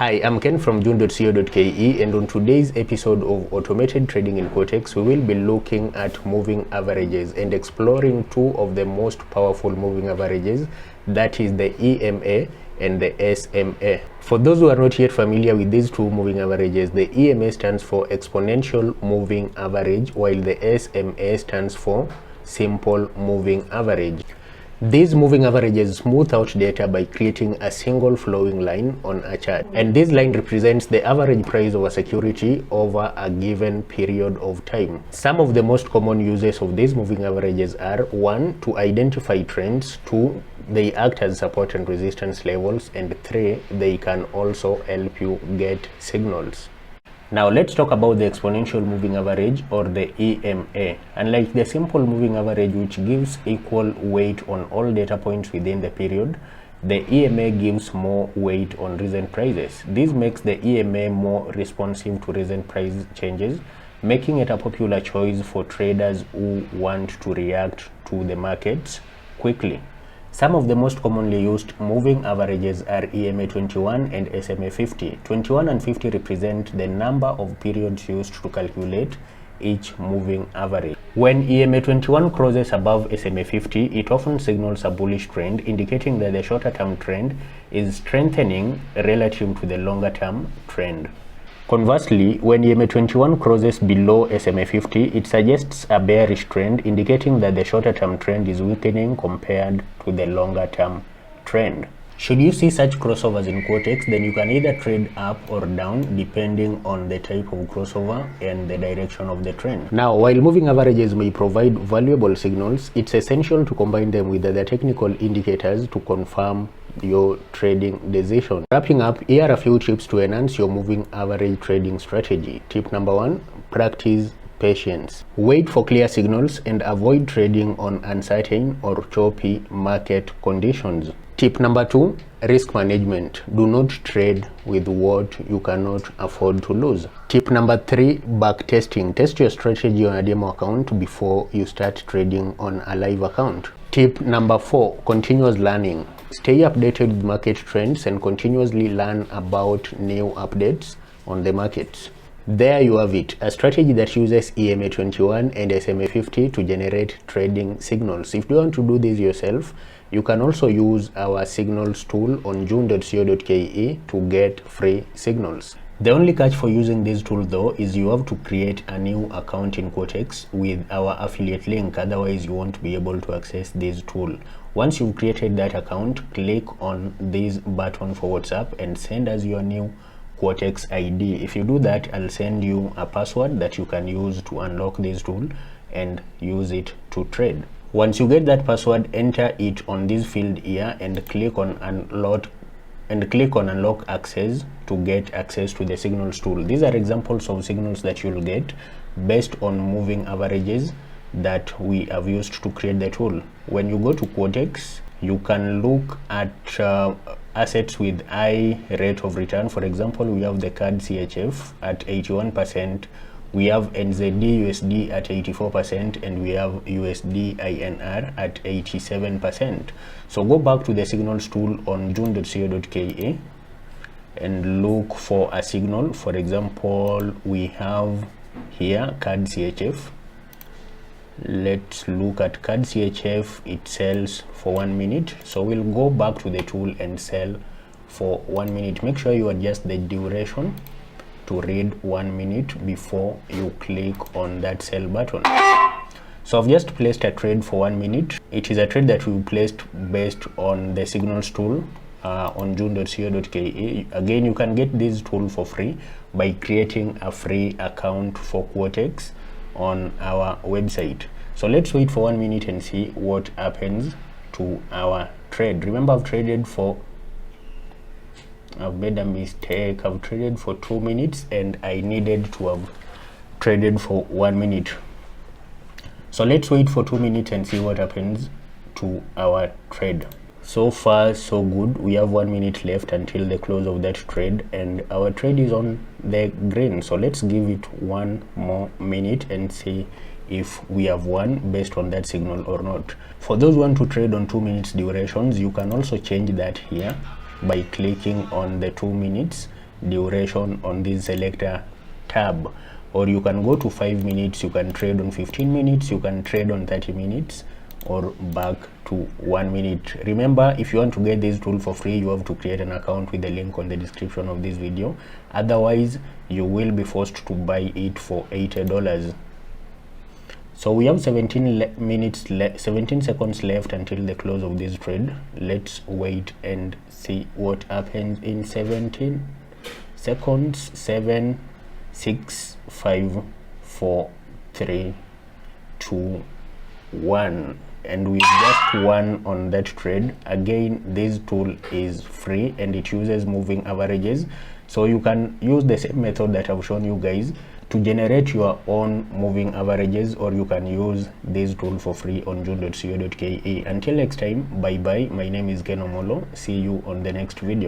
Hi, I'm Ken from Joon.co.ke, and on today's episode of Automated Trading in Quotex, we will be looking at moving averages and exploring two of the most powerful moving averages, that is the EMA and the SMA. For those who are not yet familiar with these two moving averages, the EMA stands for Exponential Moving Average, while the SMA stands for Simple Moving Average. These moving averages smooth out data by creating a single flowing line on a chart, and this line represents the average price of a security over a given period of time. Some of the most common uses of these moving averages are: 1. To identify trends, 2. They act as support and resistance levels, and 3. They can also help you get signals. Now let's talk about the exponential moving average, or the EMA. Unlike the simple moving average, which gives equal weight on all data points within the period, the EMA gives more weight on recent prices. This makes the EMA more responsive to recent price changes, making it a popular choice for traders who want to react to the markets quickly. Some of the most commonly used moving averages are EMA 21 and SMA 50. 21 and 50 represent the number of periods used to calculate each moving average. When EMA 21 crosses above SMA 50, it often signals a bullish trend, indicating that the shorter term trend is strengthening relative to the longer term trend. Conversely, when EMA 21 crosses below SMA 50, it suggests a bearish trend, indicating that the shorter term trend is weakening compared to the longer term trend. Should you see such crossovers in Quotex, then you can either trade up or down depending on the type of crossover and the direction of the trend. Now, while moving averages may provide valuable signals, it's essential to combine them with the technical indicators to confirm your trading decision. Wrapping up, here are a few tips to enhance your moving average trading strategy. Tip number 1: practice patience. Wait for clear signals and avoid trading on uncertain or choppy market conditions. Tip number 2: risk management. Do not trade with what you cannot afford to lose. Tip number 3: back testing. Test your strategy on a demo account before you start trading on a live account. Tip number 4: continuous learning. Stay updated with market trends and continuously learn about new updates on the markets. There you have it, a strategy that uses EMA 21 and SMA 50 to generate trading signals. If you want to do this yourself, you can also use our signals tool on Joon.co.ke to get free signals. The only catch for using this tool though is you have to create a new account in Quotex with our affiliate link, otherwise you won't be able to access this tool. Once you've created that account, click on this button for WhatsApp and send us your new Quotex ID. If you do that, I'll send you a password that you can use to unlock this tool and use it to trade. Once you get that password, enter it on this field here and click on unlock access to get access to the signals tool. These are examples of signals that you'll get based on moving averages that we have used to create the tool. When you go to Quotex, you can look at assets with high rate of return. For example, we have the CAD CHF at 81%, we have NZD USD at 84%, and we have USD INR at 87%. So go back to the signals tool on Joon.co.ke and look for a signal. For example, we have here CAD CHF. Let's look at CAD CHF. It sells for 1 minute, so we'll go back to the tool and sell for 1 minute. Make sure you adjust the duration to read 1 minute before you click on that sell button. So I've just placed a trade for 1 minute. It is a trade that we placed based on the signals tool on Joon.co.ke. Again, you can get this tool for free by creating a free account for Quotex on our website. So let's wait for 1 minute and see what happens to our trade. Remember, I've made a mistake. I've traded for 2 minutes and I needed to have traded for 1 minute. So let's wait for 2 minutes and see what happens to our trade. So far so good. We have 1 minute left until the close of that trade, and our trade is on the green. So let's give it 1 more minute and see if we have won based on that signal or not. For those who want to trade on 2 minutes durations, you can also change that here by clicking on the 2 minutes. duration on this selector tab, or you can go to 5 minutes, you can trade on 15 minutes, you can trade on 30 minutes, or back to 1 minute. Remember, if you want to get this tool for free, you have to create an account with the link on the description of this video. Otherwise, you will be forced to buy it for $80. So we have 17 seconds left until the close of this trade. Let's wait and see what happens in 17 seconds. 7, 6, 5, 4, 3, 2, 1, and we just won on that trade. Again, this tool is free and it uses moving averages, so you can use the same method that I've shown you guys to generate your own moving averages, or you can use this tool for free on joon.co.ke. Until next time, bye bye. My name is Ken Omolo. See you on the next video.